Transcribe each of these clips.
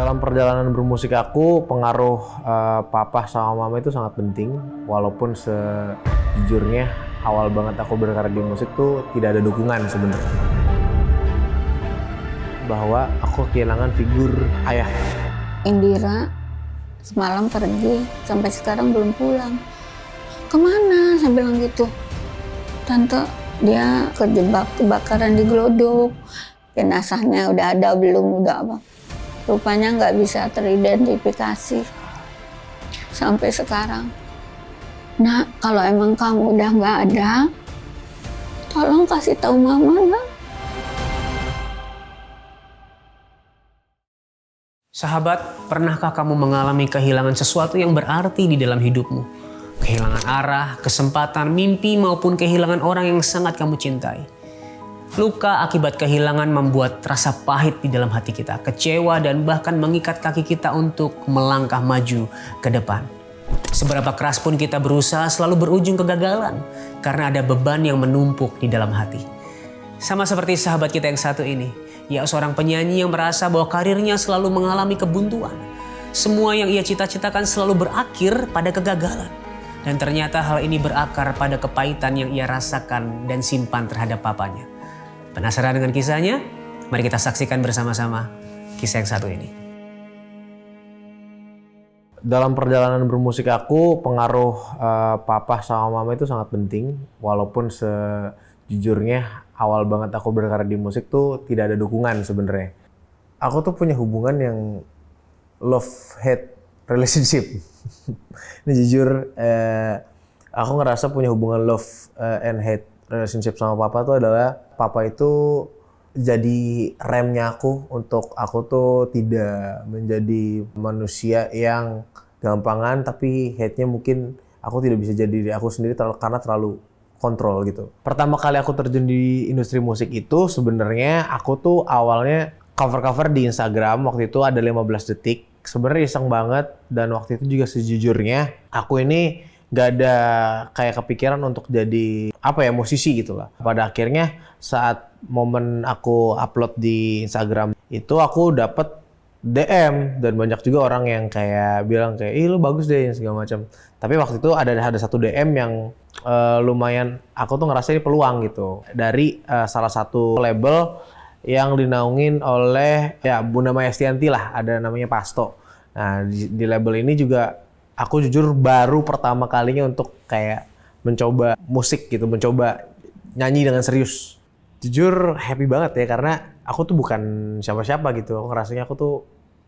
Dalam perjalanan bermusik aku, pengaruh papa sama mama itu sangat penting. Walaupun sejujurnya awal banget aku berkarir di musik tuh tidak ada dukungan sebenarnya. Bahwa aku kehilangan figur ayah. Indira semalam pergi, sampai sekarang belum pulang. Kemana? Saya bilang gitu. Tante, dia kejebak kebakaran di Glodok. Jenazahnya udah ada belum, udah apa. Rupanya nggak bisa teridentifikasi sampai sekarang. Nah, kalau emang kamu udah nggak ada, tolong kasih tahu mama, nak. Sahabat, pernahkah kamu mengalami kehilangan sesuatu yang berarti di dalam hidupmu? Kehilangan arah, kesempatan, mimpi, maupun kehilangan orang yang sangat kamu cintai. Luka akibat kehilangan membuat rasa pahit di dalam hati kita, kecewa dan bahkan mengikat kaki kita untuk melangkah maju ke depan. Seberapa keras pun kita berusaha selalu berujung kegagalan karena ada beban yang menumpuk di dalam hati. Sama seperti sahabat kita yang satu ini, ia seorang penyanyi yang merasa bahwa karirnya selalu mengalami kebuntuan. Semua yang ia cita-citakan selalu berakhir pada kegagalan. Dan ternyata hal ini berakar pada kepahitan yang ia rasakan dan simpan terhadap papanya. Penasaran dengan kisahnya? Mari kita saksikan bersama-sama kisah yang satu ini. Dalam perjalanan bermusik aku, pengaruh papa sama mama itu sangat penting. Walaupun sejujurnya awal banget aku berkarir di musik tuh tidak ada dukungan sebenarnya. Aku tuh punya hubungan yang love-hate relationship. Ini jujur, aku ngerasa punya hubungan love and hate relationship sama papa tuh adalah papa itu jadi remnya aku untuk aku tuh tidak menjadi manusia yang gampangan, tapi hate-nya mungkin aku tidak bisa jadi diri aku sendiri karena terlalu kontrol gitu. Pertama kali aku terjun di industri musik itu sebenarnya aku tuh awalnya cover-cover di Instagram. Waktu itu ada 15 detik. Sebenarnya iseng banget, dan waktu itu juga sejujurnya aku ini gak ada kayak kepikiran untuk jadi musisi gitu lah. Pada akhirnya saat momen aku upload di Instagram itu aku dapet DM dan banyak juga orang yang kayak bilang kayak ih lu bagus deh segala macam. Tapi waktu itu ada satu DM yang lumayan aku tuh ngerasa ini peluang gitu dari salah satu label yang dinaungin oleh Bunda Maya Estianti lah, ada namanya Pasto. Nah di label ini juga aku jujur baru pertama kalinya untuk kayak mencoba musik gitu, mencoba nyanyi dengan serius. Jujur happy banget ya, karena aku tuh bukan siapa-siapa gitu. Aku ngerasanya aku tuh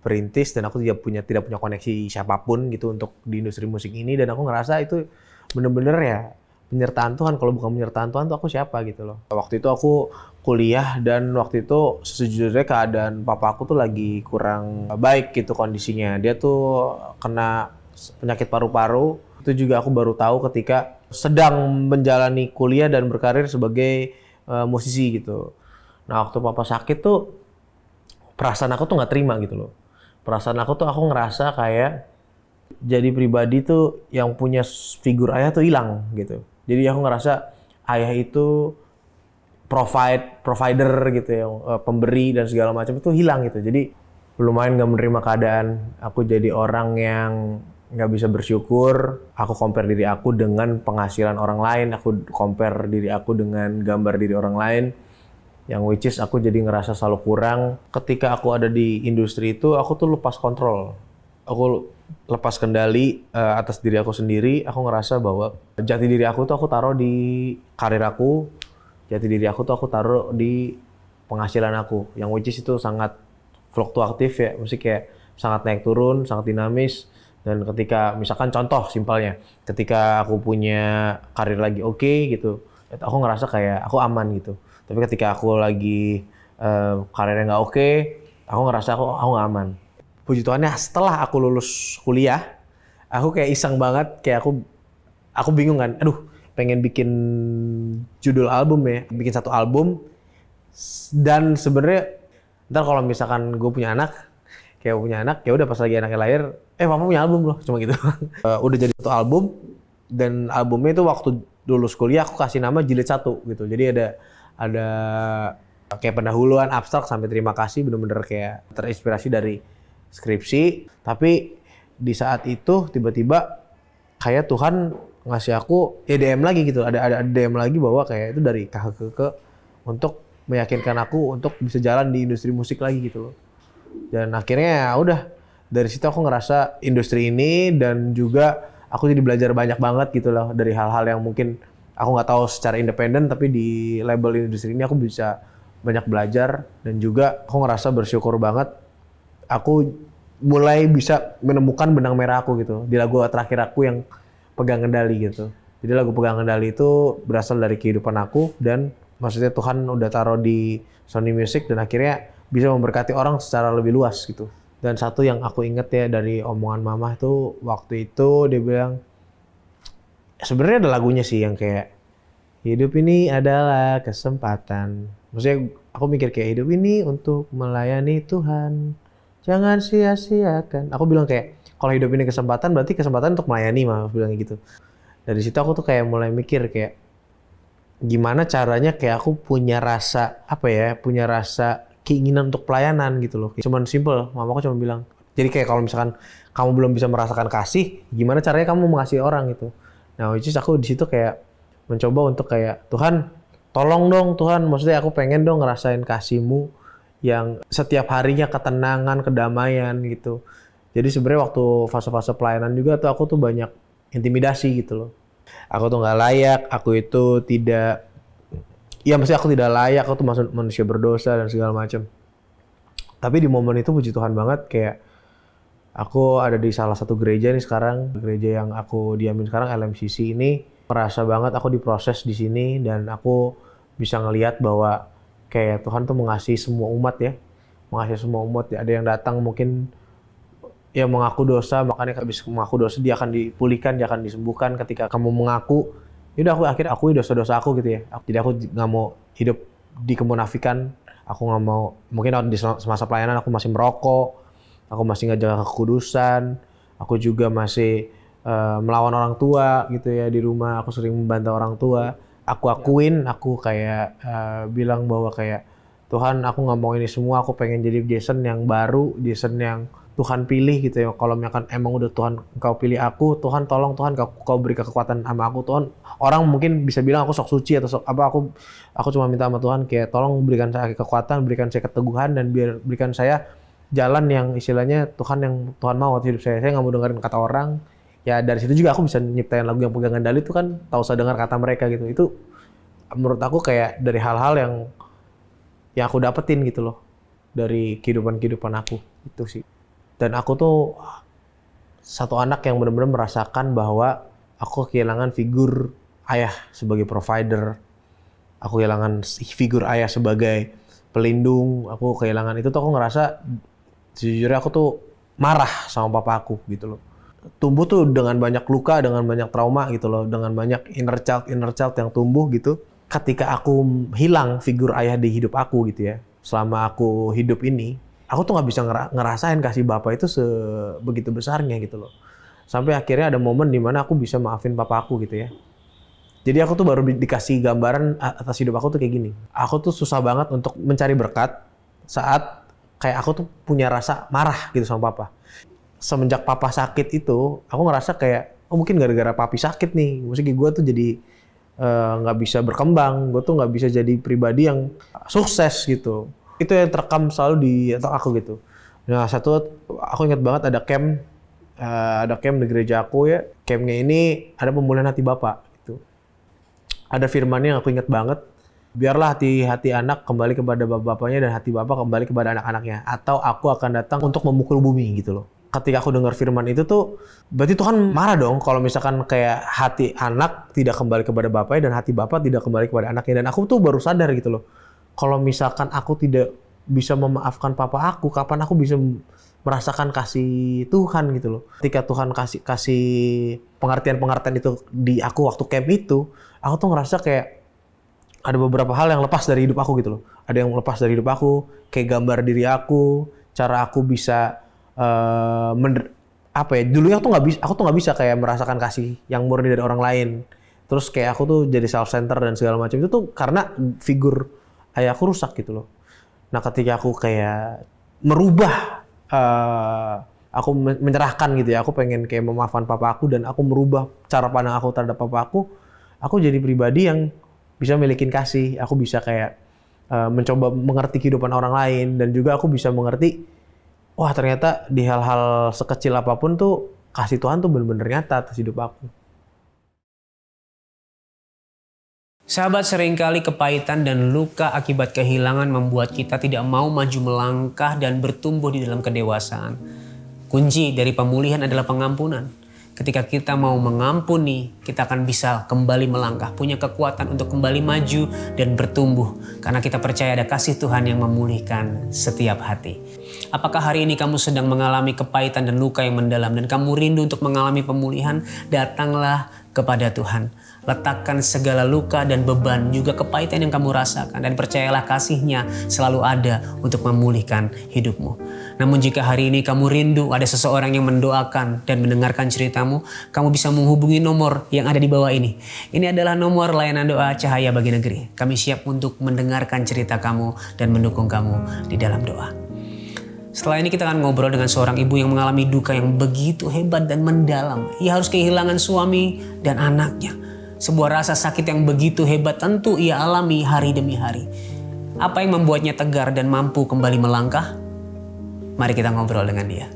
perintis dan aku tidak punya koneksi siapapun gitu untuk di industri musik ini, dan aku ngerasa itu bener-bener ya penyertaan Tuhan. Kalau bukan penyertaan Tuhan tuh aku siapa gitu loh. Waktu itu aku kuliah dan waktu itu sejujurnya keadaan papa aku tuh lagi kurang baik gitu kondisinya. Dia tuh kena penyakit paru-paru. Itu juga aku baru tahu ketika sedang menjalani kuliah dan berkarir sebagai musisi gitu. Nah waktu papa sakit tuh perasaan aku tuh nggak terima gitu loh. Perasaan aku tuh aku ngerasa kayak jadi pribadi tuh yang punya figur ayah tuh hilang gitu. Jadi aku ngerasa ayah itu provider gitu ya, pemberi dan segala macam itu hilang gitu. Jadi lumayan nggak menerima keadaan. Aku jadi orang yang nggak bisa bersyukur. Aku compare diri aku dengan penghasilan orang lain. Aku compare diri aku dengan gambar diri orang lain. Yang which is aku jadi ngerasa selalu kurang. Ketika aku ada di industri itu, aku tuh lepas kontrol. Aku lepas kendali atas diri aku sendiri. Aku ngerasa bahwa jati diri aku tuh aku taruh di karir aku. Jati diri aku tuh aku taruh di penghasilan aku. Yang which is itu sangat fluktuatif ya. Mesti kayak sangat naik turun, sangat dinamis. Dan ketika misalkan contoh simpelnya, ketika aku punya karir lagi oke gitu, aku ngerasa kayak aku aman gitu. Tapi ketika aku lagi karirnya nggak oke, aku ngerasa aku nggak aman. Puji Tuhannya setelah aku lulus kuliah, aku kayak iseng banget, kayak aku bingung kan, aduh pengen bikin judul album ya, bikin satu album. Dan sebenarnya ntar kalau misalkan gue punya anak, ya udah pas lagi anaknya lahir, papa punya album loh, cuma gitu. Udah jadi satu album, dan albumnya itu waktu lulus kuliah aku kasih nama Jilid 1 gitu. Jadi ada kayak pendahuluan abstrak sampai terima kasih, bener-bener kayak terinspirasi dari skripsi. Tapi di saat itu tiba-tiba kayak Tuhan ngasih aku DM lagi gitu. Ada DM lagi bahwa kayak itu dari kakak ke untuk meyakinkan aku untuk bisa jalan di industri musik lagi gitu loh. Dan akhirnya ya udah dari situ aku ngerasa industri ini, dan juga aku jadi belajar banyak banget gitu loh dari hal-hal yang mungkin aku nggak tahu secara independen, tapi di label industri ini aku bisa banyak belajar. Dan juga aku ngerasa bersyukur banget aku mulai bisa menemukan benang merah aku gitu di lagu terakhir aku yang Pegang Kendali gitu. Jadi lagu Pegang Kendali itu berasal dari kehidupan aku, dan maksudnya Tuhan udah taruh di Sony Music dan akhirnya bisa memberkati orang secara lebih luas gitu. Dan satu yang aku inget ya dari omongan mama itu waktu itu dia bilang, sebenarnya ada lagunya sih yang kayak hidup ini adalah kesempatan. Maksudnya aku mikir kayak hidup ini untuk melayani Tuhan, jangan sia-siakan. Aku bilang kayak kalau hidup ini kesempatan berarti kesempatan untuk melayani, mah aku bilang gitu. Dari situ aku tuh kayak mulai mikir kayak gimana caranya kayak aku punya rasa punya rasa keinginan untuk pelayanan gitu loh. Cuman simple, mamaku cuma bilang, jadi kayak kalau misalkan kamu belum bisa merasakan kasih, gimana caranya kamu mengasihi orang gitu. Nah, which is aku di situ kayak mencoba untuk kayak Tuhan, tolong dong Tuhan, maksudnya aku pengen dong ngerasain kasih-Mu yang setiap harinya ketenangan, kedamaian gitu. Jadi sebenarnya waktu fase-fase pelayanan juga tuh aku tuh banyak intimidasi gitu loh. Aku tuh nggak layak, aku itu tidak, ya maksudnya aku tidak layak, aku tuh manusia berdosa dan segala macam. Tapi di momen itu puji Tuhan banget, kayak aku ada di salah satu gereja nih sekarang, gereja yang aku diamin sekarang LMCC ini, merasa banget aku diproses di sini dan aku bisa ngelihat bahwa kayak Tuhan tuh mengasihi semua umat ya, mengasihi semua umat. Ada yang datang mungkin yang mengaku dosa, makanya habis mengaku dosa dia akan dipulihkan, dia akan disembuhkan ketika kamu mengaku. Yaudah aku akhirnya akui dosa-dosa aku gitu ya. Jadi aku nggak mau hidup di kemunafikan. Aku nggak mau, mungkin di semasa pelayanan aku masih merokok, aku masih nggak jaga kekudusan, aku juga masih melawan orang tua gitu ya di rumah. Aku sering membantah orang tua. Aku akuin, aku kayak bilang bahwa kayak Tuhan, aku nggak mau ini semua. Aku pengen jadi Jason yang baru, Jason yang Tuhan pilih gitu ya. Kalau misalkan emang udah Tuhan Engkau pilih aku, Tuhan tolong Tuhan Kau beri kekuatan sama aku Tuhan. Orang mungkin bisa bilang aku sok suci atau sok apa, aku cuma minta sama Tuhan kayak tolong berikan saya kekuatan, berikan saya keteguhan, dan berikan saya jalan yang istilahnya Tuhan mau waktu hidup saya. Saya nggak mau dengerin kata orang. Ya dari situ juga aku bisa nyiptain lagu yang Pegang Kendali itu kan tahu saya dengar kata mereka gitu. Itu menurut aku kayak dari hal-hal yang aku dapetin gitu loh dari kehidupan aku itu sih. Dan aku tuh satu anak yang benar-benar merasakan bahwa aku kehilangan figur ayah sebagai provider. Aku kehilangan figur ayah sebagai pelindung. Aku kehilangan itu tuh, aku ngerasa sejujurnya aku tuh marah sama papa aku gitu loh. Tumbuh tuh dengan banyak luka, dengan banyak trauma gitu loh, dengan banyak inner child yang tumbuh gitu. Ketika aku hilang figur ayah di hidup aku gitu ya, selama aku hidup ini, aku tuh nggak bisa ngerasain kasih bapak itu sebegitu besarnya gitu loh. Sampai akhirnya ada momen di mana aku bisa maafin papa aku gitu ya. Jadi aku tuh baru dikasih gambaran atas hidup aku tuh kayak gini. Aku tuh susah banget untuk mencari berkat saat kayak aku tuh punya rasa marah gitu sama papa. Semenjak papa sakit itu, aku ngerasa kayak, oh mungkin gara-gara papi sakit nih, maksudnya gue tuh jadi nggak bisa berkembang, gue tuh nggak bisa jadi pribadi yang sukses gitu. Itu yang terekam selalu di otak aku gitu. Nah satu, aku ingat banget ada camp di gereja aku ya. Campnya ini ada pemulihan hati bapak. Gitu. Ada firmannya yang aku ingat banget. Biarlah hati anak kembali kepada bapaknya dan hati bapak kembali kepada anak-anaknya. Atau aku akan datang untuk memukul bumi gitu loh. Ketika aku dengar firman itu tuh, berarti Tuhan marah dong kalau misalkan kayak hati anak tidak kembali kepada bapaknya dan hati bapak tidak kembali kepada anaknya. Dan aku tuh baru sadar gitu loh. Kalau misalkan aku tidak bisa memaafkan papa aku, kapan aku bisa merasakan kasih Tuhan gitu loh. Ketika Tuhan kasih pengertian itu di aku waktu camp itu, aku tuh ngerasa kayak ada beberapa hal yang lepas dari hidup aku gitu loh. Ada yang lepas dari hidup aku, kayak gambar diri aku, cara aku bisa dulunya aku tuh nggak bisa kayak merasakan kasih yang murni dari orang lain. Terus kayak aku tuh jadi self-center dan segala macam itu tuh karena figur ayahku rusak gitu loh. Nah ketika aku kayak merubah aku menyerahkan gitu ya. Aku pengen kayak memaafkan papa aku dan aku merubah cara pandang aku terhadap papa aku jadi pribadi yang bisa milikin kasih. Aku bisa kayak mencoba mengerti kehidupan orang lain dan juga aku bisa mengerti, wah ternyata di hal-hal sekecil apapun tuh kasih Tuhan tuh bener-bener nyata atas hidup aku. Sahabat, seringkali kepahitan dan luka akibat kehilangan membuat kita tidak mau maju melangkah dan bertumbuh di dalam kedewasaan. Kunci dari pemulihan adalah pengampunan. Ketika kita mau mengampuni, kita akan bisa kembali melangkah, punya kekuatan untuk kembali maju dan bertumbuh. Karena kita percaya ada kasih Tuhan yang memulihkan setiap hati. Apakah hari ini kamu sedang mengalami kepahitan dan luka yang mendalam dan kamu rindu untuk mengalami pemulihan? Datanglah kepada Tuhan. Letakkan segala luka dan beban juga kepahitan yang kamu rasakan dan percayalah kasih-Nya selalu ada untuk memulihkan hidupmu. Namun jika hari ini kamu rindu ada seseorang yang mendoakan dan mendengarkan ceritamu, kamu bisa menghubungi nomor yang ada di bawah ini. Ini adalah nomor layanan doa Cahaya Bagi Negeri. Kami siap untuk mendengarkan cerita kamu dan mendukung kamu di dalam doa. Setelah ini kita akan ngobrol dengan seorang ibu yang mengalami duka yang begitu hebat dan mendalam. Ia harus kehilangan suami dan anaknya. Sebuah rasa sakit yang begitu hebat tentu ia alami hari demi hari. Apa yang membuatnya tegar dan mampu kembali melangkah? Mari kita ngobrol dengan dia.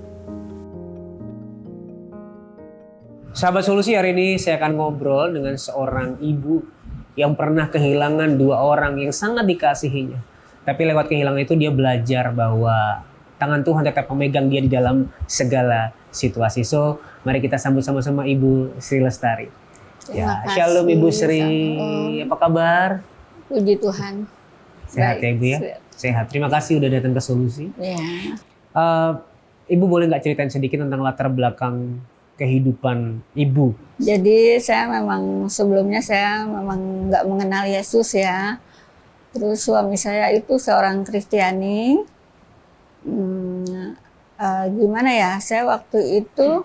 Sahabat Solusi, hari ini saya akan ngobrol dengan seorang ibu yang pernah kehilangan 2 orang yang sangat dikasihinya. Tapi lewat kehilangan itu dia belajar bahwa tangan Tuhan tetap memegang dia di dalam segala situasi. So, mari kita sambut sama-sama Ibu Sri Lestari. Ya, Shalom Ibu Sri. Apa kabar? Puji Tuhan. Sehat ya Ibu ya? Sehat. Terima kasih udah datang ke Solusi. Ya. Ibu boleh nggak ceritain sedikit tentang latar belakang kehidupan Ibu? Jadi saya memang sebelumnya saya memang nggak mengenal Yesus ya. Terus suami saya itu seorang Kristiani. Gimana ya? Saya waktu itu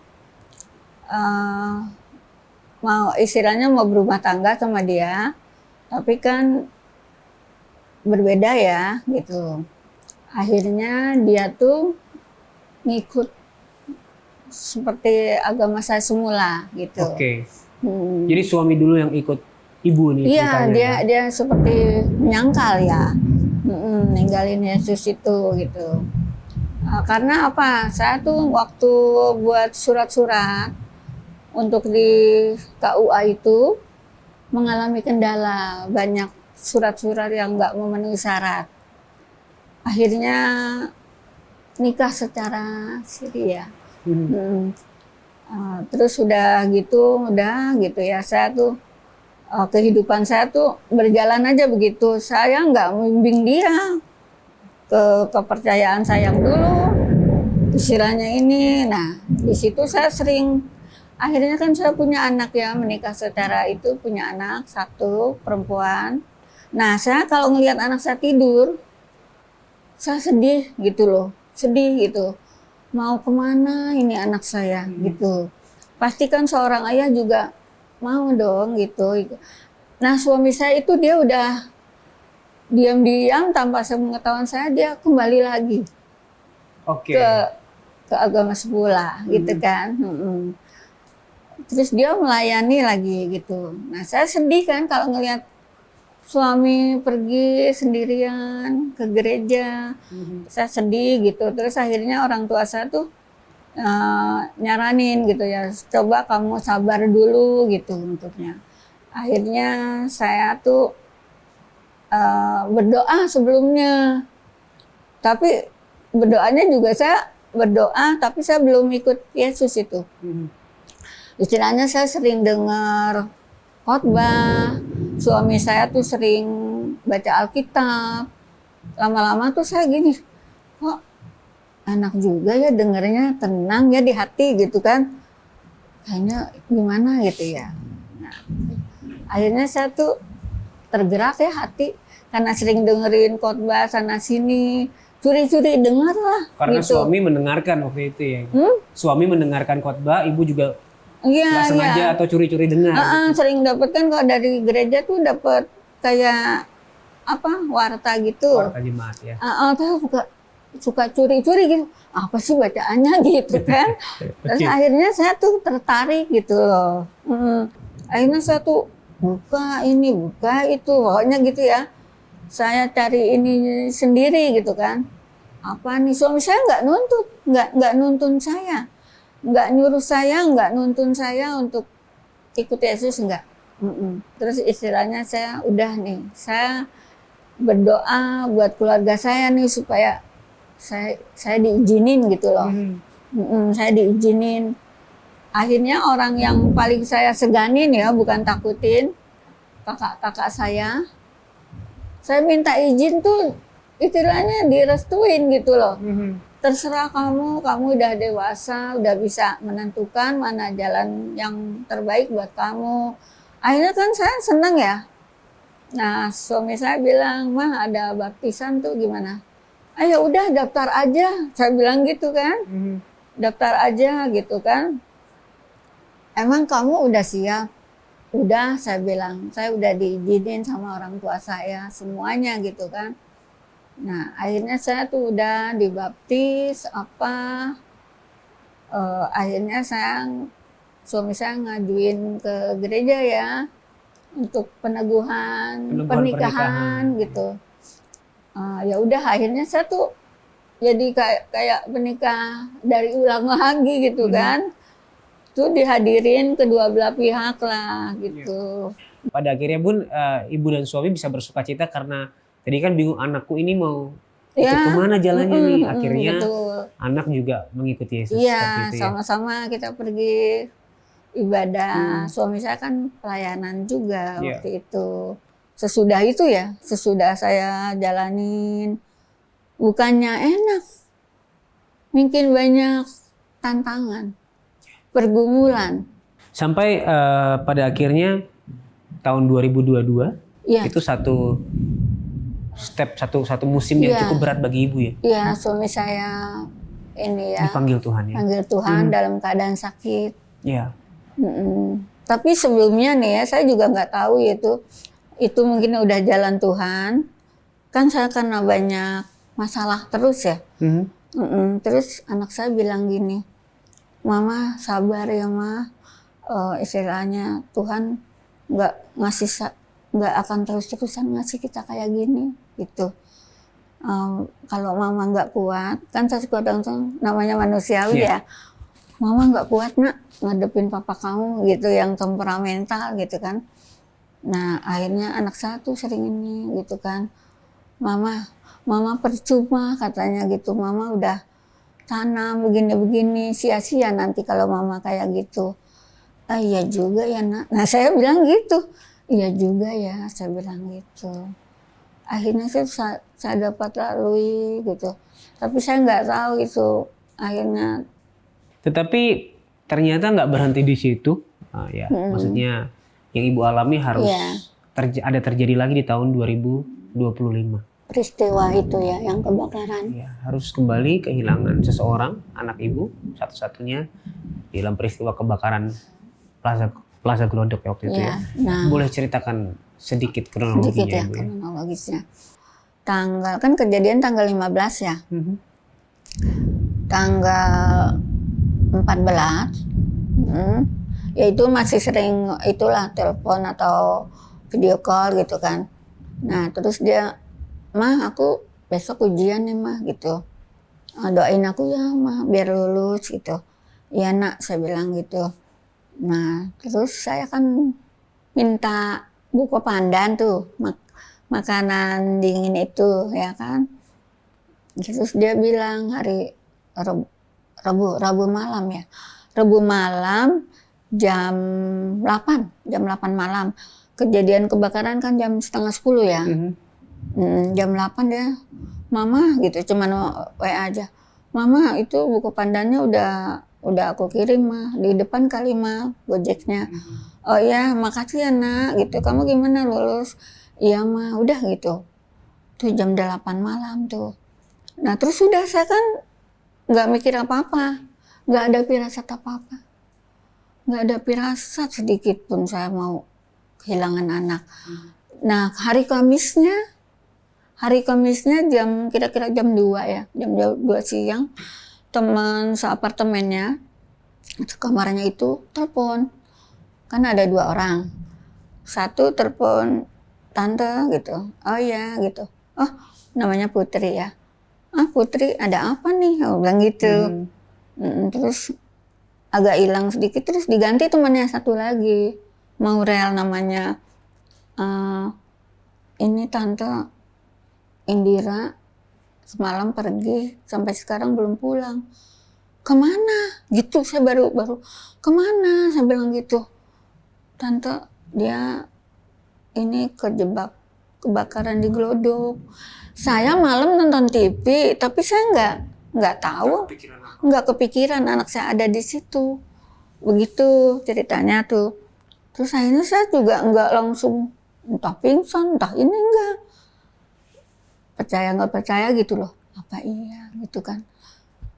mau istilahnya mau berumah tangga sama dia, tapi kan berbeda ya gitu. Akhirnya dia tuh ngikut seperti agama saya semula gitu. Oke. Jadi suami dulu yang ikut Ibu nih? Iya, dia seperti menyangkal ya, ninggalin Yesus itu gitu. Karena apa? Saya tuh waktu buat surat-surat untuk di KUA itu mengalami kendala, banyak surat-surat yang nggak memenuhi syarat. Akhirnya nikah secara siri ya. Terus udah gitu ya, saya tuh kehidupan saya tuh berjalan aja begitu. Saya nggak membimbing dia ke kepercayaan saya yang dulu, istilahnya ini. Nah, di situ saya sering. Akhirnya kan saya punya anak ya, menikah secara itu punya anak 1 perempuan. Nah saya kalau ngelihat anak saya tidur, saya sedih gitu loh, sedih gitu. Mau kemana ini anak saya gitu. Pastikan seorang ayah juga mau dong gitu. Nah suami saya itu dia udah diam-diam tanpa sepengetahuan saya dia kembali lagi ke agama semula gitu kan. Terus dia melayani lagi gitu. Nah saya sedih kan kalau ngelihat suami pergi sendirian ke gereja. Saya sedih gitu. Terus akhirnya orang tua saya tuh nyaranin gitu ya, coba kamu sabar dulu gitu untuknya. Akhirnya saya tuh berdoa sebelumnya. Tapi berdoanya juga saya berdoa, tapi saya belum ikut Yesus itu. Istilahnya saya sering dengar khotbah, suami saya tuh sering baca Alkitab. Lama-lama tuh saya gini, kok enak juga ya dengarnya, tenang ya di hati gitu kan. Kayaknya gimana gitu ya. Nah, akhirnya saya tuh tergerak ya hati, karena sering dengerin khotbah sana sini, curi-curi dengar lah. Karena gitu. suami mendengarkan waktu itu ya. Suami mendengarkan khotbah, Ibu juga nggak sengaja atau curi-curi dengar. Sering dapat kan kalau dari gereja tuh dapat kayak apa warta gitu. Warta jemaat ya. Terus suka suka curi-curi gitu. Apa sih bacaannya gitu kan. Terus akhirnya saya tuh tertarik gitu loh. Akhirnya saya tuh buka ini, buka itu, pokoknya gitu ya. Saya cari ini sendiri gitu kan. Apa nih, suami saya nggak nuntut, nggak nuntun saya. Nggak nyuruh saya, nggak nuntun saya untuk ikut Yesus, enggak. Terus istilahnya saya udah nih, saya berdoa buat keluarga saya nih supaya saya diizinin gitu loh. Saya diizinin. Akhirnya orang yang paling saya seganin ya, bukan takutin, kakak-kakak saya minta izin tuh istilahnya direstuin gitu loh. Terserah kamu udah dewasa, udah bisa menentukan mana jalan yang terbaik buat kamu. Akhirnya kan saya senang ya. Nah, suami saya bilang, "Mah, ada baptisan tuh gimana?" "Ayo udah daftar aja." Saya bilang gitu kan. Daftar aja gitu kan. "Emang kamu udah siap?" "Udah," saya bilang. "Saya udah diizinin sama orang tua saya semuanya gitu kan." Nah, akhirnya saya tuh udah dibaptis akhirnya suami saya ngajuin ke gereja ya untuk peneguhan pernikahan gitu. Ya udah, akhirnya saya tuh jadi kayak menikah dari ulang lagi gitu kan. Tuh dihadirin kedua belah pihak lah gitu. Pada akhirnya Bun, ibu dan suami bisa bersukacita karena tadi kan bingung anakku ini mau ikut kemana jalannya nih. Akhirnya betul. Anak juga mengikuti Yesus Iya, seperti itu ya. sama-sama kita pergi ibadah. Suami saya kan pelayanan juga waktu itu. Sesudah itu ya, sesudah saya jalanin, bukannya enak, mungkin banyak tantangan, pergumulan. Sampai pada akhirnya tahun 2022 itu satu musim yang cukup berat bagi ibu ya. Iya, suami saya ini ya dipanggil Tuhan ya. Panggil Tuhan dalam keadaan sakit. Iya. Tapi sebelumnya nih ya, saya juga nggak tahu itu mungkin udah jalan Tuhan. Kan saya karena banyak masalah terus ya. Terus anak saya bilang gini, "Mama sabar ya Ma, istilahnya Tuhan nggak akan terus-terusan ngasih kita kayak gini gitu. Kalau Mama nggak kuat, kan saya kadang-kadang namanya manusiawi ya. Mama nggak kuat Nak ngadepin papa kamu gitu yang temperamental gitu kan. Nah akhirnya anak saya tuh sering ini gitu kan. Mama percuma katanya gitu. Mama udah tanam begini-begini, sia-sia nanti kalau Mama kayak gitu. Iya juga ya Nak. Nah saya bilang gitu. Iya juga ya, saya bilang gitu. Akhirnya saya dapat lalui gitu. Tapi saya nggak tahu itu akhirnya. Tetapi ternyata nggak berhenti di situ. Maksudnya yang ibu alami harus ada terjadi lagi di tahun 2025. Peristiwa itu ya, yang kebakaran. Ya, harus kembali kehilangan seseorang, anak ibu satu-satunya dalam peristiwa kebakaran Plaza Glodok waktu itu ya. Nah, boleh ceritakan sedikit kronologinya? Kronologisnya. Kan kejadian tanggal 15 ya. Tanggal 14, ya itu masih sering itulah telepon atau video call gitu kan. Nah terus dia, "Mah aku besok ujian nih Mah," gitu. "Doain aku ya Mah biar lulus," gitu. "Iya Nak," saya bilang gitu. Nah terus saya kan minta buku pandan tuh, makanan dingin itu ya kan. Terus dia bilang hari Rabu malam ya. Rabu malam jam 8 malam. Kejadian kebakaran kan jam setengah 10 ya. Jam 8 dia, "Mama," gitu, cuman WA aja. "Mama itu buku pandannya udah aku kirim Mah, di depan kali Mah Gojeknya." "Oh ya, makasih ya Nak," gitu. "Kamu gimana lulus?" "Iya Mah," udah gitu. Tuh jam 8 malam tuh. Nah terus sudah saya kan nggak mikir apa-apa, nggak ada firasat apa-apa, nggak ada firasat sedikit pun saya mau kehilangan anak. Nah hari Hari Kamisnya kira-kira jam 2 ya, jam 2 siang, teman seapartemennya, kamarnya itu telepon. Kan ada 2 orang. Satu telepon tante gitu. Oh iya gitu. Oh namanya Putri ya. Ah Putri ada apa nih? Oh, bilang gitu. Terus agak hilang sedikit terus diganti temannya satu lagi. Maurel namanya. Ini tante Indira semalam pergi sampai sekarang belum pulang. Kemana? Gitu saya baru kemana? Saya bilang gitu. Tante dia ini kejebak kebakaran di Glodok. Saya malam nonton TV tapi saya nggak tahu, nggak kepikiran anak saya ada di situ. Begitu ceritanya tuh. Terus akhirnya saya juga nggak langsung entah pingsan, entah ini enggak. Percaya nggak percaya gitu loh. Apa iya gitu kan.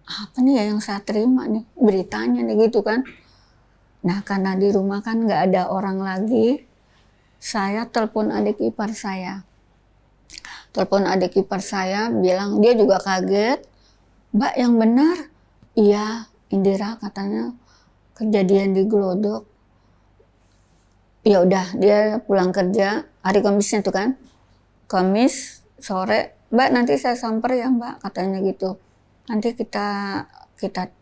Apa nih ya yang saya terima nih beritanya nih gitu kan. Nah karena di rumah kan nggak ada orang lagi, saya telepon adik ipar saya. Telepon adik ipar saya bilang dia juga kaget. Mbak yang benar? Iya Indira katanya kejadian di Glodok. Ya udah dia pulang kerja hari Kamisnya tuh kan. Kamis sore, Mbak nanti saya samper ya Mbak katanya gitu. Nanti kita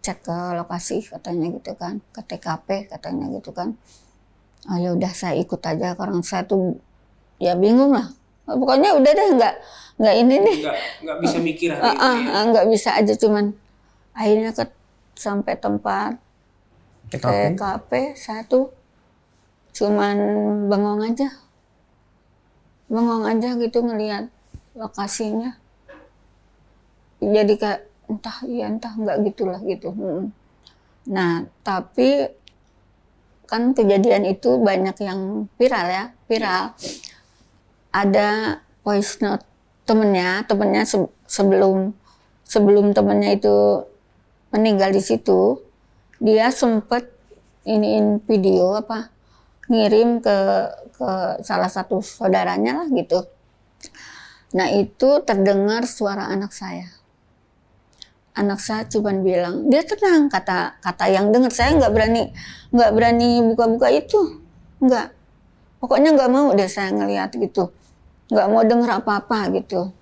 cek ke lokasi katanya gitu kan, ke TKP katanya gitu kan. Oh ya udah saya ikut aja karena saya tuh ya bingung lah. Pokoknya udah deh nggak ini nih. Nggak bisa mikir hari itu ya. Nggak bisa aja cuman akhirnya sampai tempat TKP saya tuh cuman bengong aja gitu ngelihat lokasinya. Jadi kayak entah iya entah enggak gitulah gitu. Nah tapi kan kejadian itu banyak yang viral. Ada voice note temennya sebelum temennya itu meninggal di situ, dia sempet iniin video ngirim ke salah satu saudaranya lah gitu. Nah itu terdengar suara anak saya. Anak saya cuma bilang dia tenang, kata yang dengar. Saya nggak berani buka-buka itu, nggak. Pokoknya nggak mau deh saya ngelihat gitu, nggak mau dengar apa-apa gitu.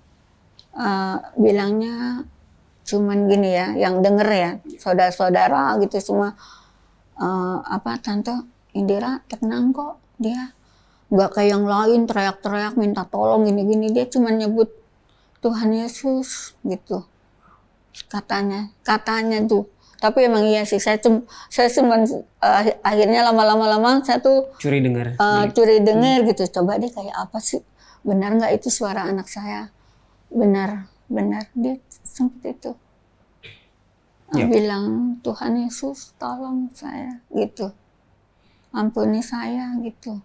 Bilangnya cuman gini ya, yang denger ya saudara-saudara gitu semua. Tante Indira tenang kok, dia nggak kayak yang lain teriak-teriak minta tolong gini-gini. Dia cuma nyebut Tuhan Yesus gitu. Katanya tuh. Tapi emang iya sih saya cuma akhirnya lama-lama saya tuh Curi dengar gitu. Coba deh kayak apa sih, benar nggak itu suara anak saya, benar dia sempet itu bilang Tuhan Yesus tolong saya gitu, ampuni saya gitu,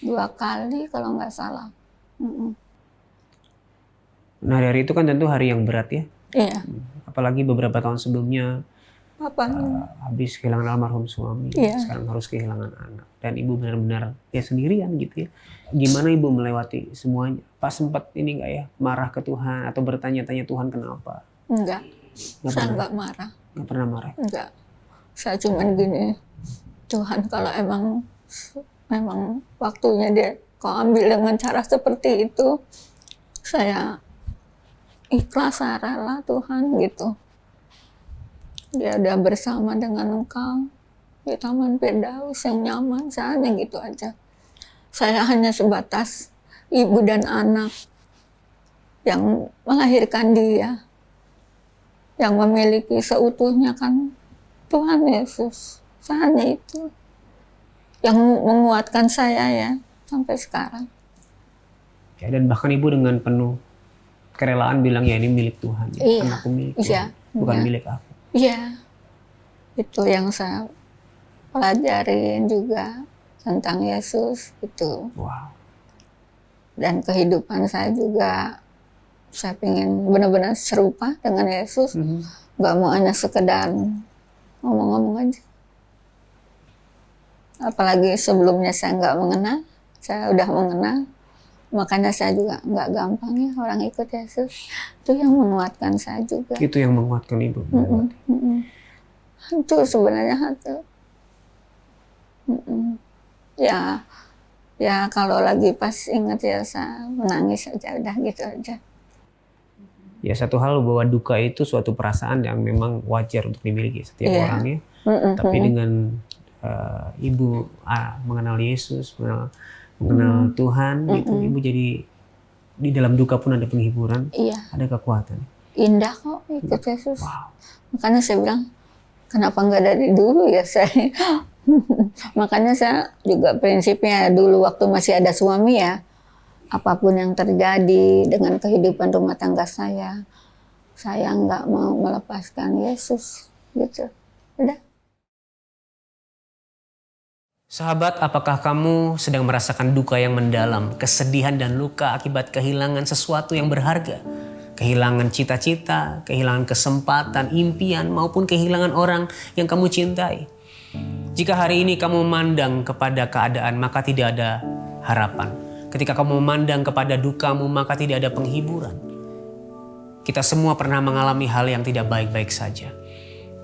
2 kali kalau nggak salah. Nah dari itu kan tentu hari yang berat ya. Iya. Apalagi beberapa tahun sebelumnya habis kehilangan almarhum suami, sekarang harus kehilangan anak, dan ibu benar-benar ya sendirian gitu ya. Gimana ibu melewati semuanya? Pas sempat ini nggak ya marah ke Tuhan atau bertanya-tanya Tuhan kenapa? Enggak. Saya nggak marah. Nggak pernah marah? Enggak. Saya cuman gini, Tuhan kalau memang waktunya dia kau ambil dengan cara seperti itu, saya ikhlas, saya rela Tuhan gitu. Dia udah bersama dengan Engkau di Taman Firdaus yang nyaman, saya hanya gitu aja. Saya hanya sebatas ibu dan anak yang melahirkan dia, yang memiliki seutuhnya kan Tuhan Yesus. Saya hanya itu yang menguatkan saya ya sampai sekarang. Ya, dan bahkan ibu dengan penuh kerelaan bilang ya ini milik Tuhan, iya, anakku milik Tuhan, bukan milik aku. Iya, itu yang saya pelajarin juga tentang Yesus itu. Wow. Dan kehidupan saya juga, saya pengen benar-benar serupa dengan Yesus. Gak mau hanya sekedar ngomong-ngomong aja. Apalagi sebelumnya saya nggak mengenal, saya udah mengenal. Makanya saya juga nggak gampang ya orang ikut Yesus. Itu yang menguatkan saya juga. Itu yang menguatkan Ibu. Itu sebenarnya itu. Ya kalau lagi pas ingat ya saya menangis aja, udah gitu aja. Ya satu hal bahwa duka itu suatu perasaan yang memang wajar untuk dimiliki setiap orang ya. Tapi dengan Ibu mengenal Yesus, mengenal Tuhan, gitu, Ibu jadi di dalam duka pun ada penghiburan, ada kekuatan. Indah kok ikut Yesus. Makanya saya bilang, kenapa nggak dari dulu ya saya? Makanya saya juga prinsipnya dulu waktu masih ada suami ya, apapun yang terjadi dengan kehidupan rumah tangga saya nggak mau melepaskan Yesus gitu. Udah. Sahabat, apakah kamu sedang merasakan duka yang mendalam, kesedihan dan luka akibat kehilangan sesuatu yang berharga? Kehilangan cita-cita, kehilangan kesempatan, impian, maupun kehilangan orang yang kamu cintai. Jika hari ini kamu memandang kepada keadaan, maka tidak ada harapan. Ketika kamu memandang kepada dukamu, maka tidak ada penghiburan. Kita semua pernah mengalami hal yang tidak baik-baik saja.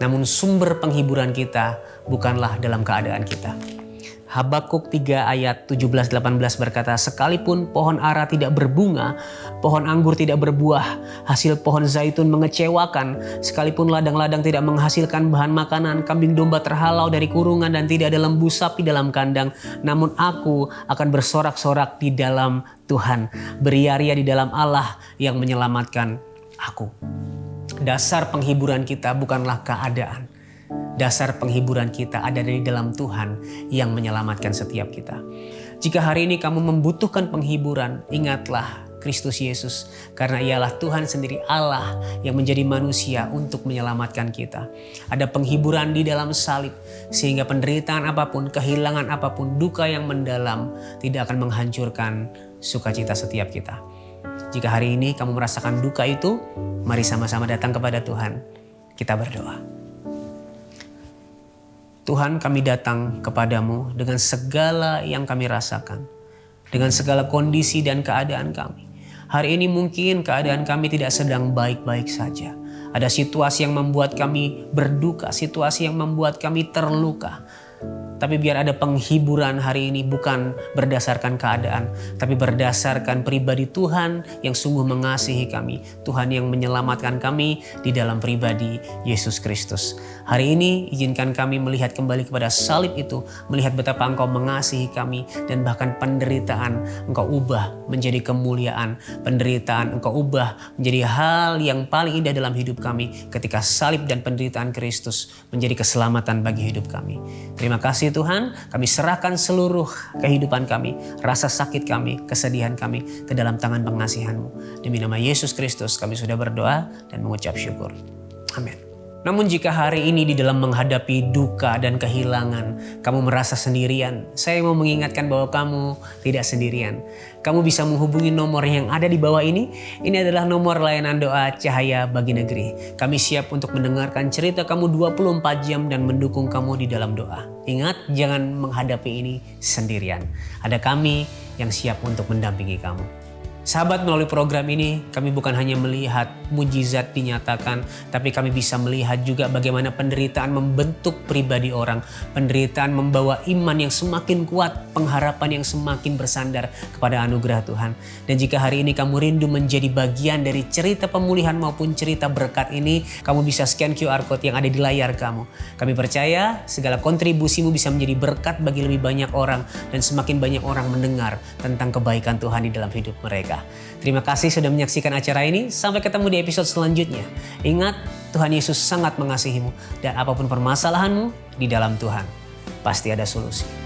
Namun sumber penghiburan kita bukanlah dalam keadaan kita. Habakuk 3 ayat 17-18 berkata, sekalipun pohon ara tidak berbunga, pohon anggur tidak berbuah, hasil pohon zaitun mengecewakan, sekalipun ladang-ladang tidak menghasilkan bahan makanan, kambing domba terhalau dari kurungan dan tidak ada lembu sapi dalam kandang, namun aku akan bersorak-sorak di dalam Tuhan, beria-ria di dalam Allah yang menyelamatkan aku. Dasar penghiburan kita bukanlah keadaan. Dasar penghiburan kita ada dari dalam Tuhan yang menyelamatkan setiap kita. Jika hari ini kamu membutuhkan penghiburan, ingatlah Kristus Yesus. Karena ialah Tuhan sendiri Allah yang menjadi manusia untuk menyelamatkan kita. Ada penghiburan di dalam salib. Sehingga penderitaan apapun, kehilangan apapun, duka yang mendalam tidak akan menghancurkan sukacita setiap kita. Jika hari ini kamu merasakan duka itu, mari sama-sama datang kepada Tuhan. Kita berdoa. Tuhan, kami datang kepadamu dengan segala yang kami rasakan. Dengan segala kondisi dan keadaan kami. Hari ini mungkin keadaan kami tidak sedang baik-baik saja. Ada situasi yang membuat kami berduka, situasi yang membuat kami terluka. Tapi biar ada penghiburan hari ini bukan berdasarkan keadaan, tapi berdasarkan pribadi Tuhan yang sungguh mengasihi kami. Tuhan yang menyelamatkan kami di dalam pribadi Yesus Kristus. Hari ini izinkan kami melihat kembali kepada salib itu, melihat betapa Engkau mengasihi kami dan bahkan penderitaan Engkau ubah menjadi kemuliaan. Penderitaan Engkau ubah menjadi hal yang paling indah dalam hidup kami ketika salib dan penderitaan Kristus menjadi keselamatan bagi hidup kami. Terima kasih Tuhan, kami serahkan seluruh kehidupan kami, rasa sakit kami, kesedihan kami ke dalam tangan pengasihan-Mu. Demi nama Yesus Kristus kami sudah berdoa dan mengucap syukur. Amin. Namun jika hari ini di dalam menghadapi duka dan kehilangan, kamu merasa sendirian, saya mau mengingatkan bahwa kamu tidak sendirian. Kamu bisa menghubungi nomor yang ada di bawah ini. Ini adalah nomor layanan doa Cahaya Bagi Negeri. Kami siap untuk mendengarkan cerita kamu 24 jam dan mendukung kamu di dalam doa. Ingat, jangan menghadapi ini sendirian. Ada kami yang siap untuk mendampingi kamu. Sahabat, melalui program ini kami bukan hanya melihat mujizat dinyatakan, tapi kami bisa melihat juga bagaimana penderitaan membentuk pribadi orang. Penderitaan membawa iman yang semakin kuat, pengharapan yang semakin bersandar kepada anugerah Tuhan. Dan jika hari ini kamu rindu menjadi bagian dari cerita pemulihan maupun cerita berkat ini, kamu bisa scan QR Code yang ada di layar kamu. Kami percaya segala kontribusimu bisa menjadi berkat bagi lebih banyak orang dan semakin banyak orang mendengar tentang kebaikan Tuhan di dalam hidup mereka. Terima kasih sudah menyaksikan acara ini. Sampai ketemu di episode selanjutnya. Ingat, Tuhan Yesus sangat mengasihimu. Dan apapun permasalahanmu, di dalam Tuhan pasti ada solusi.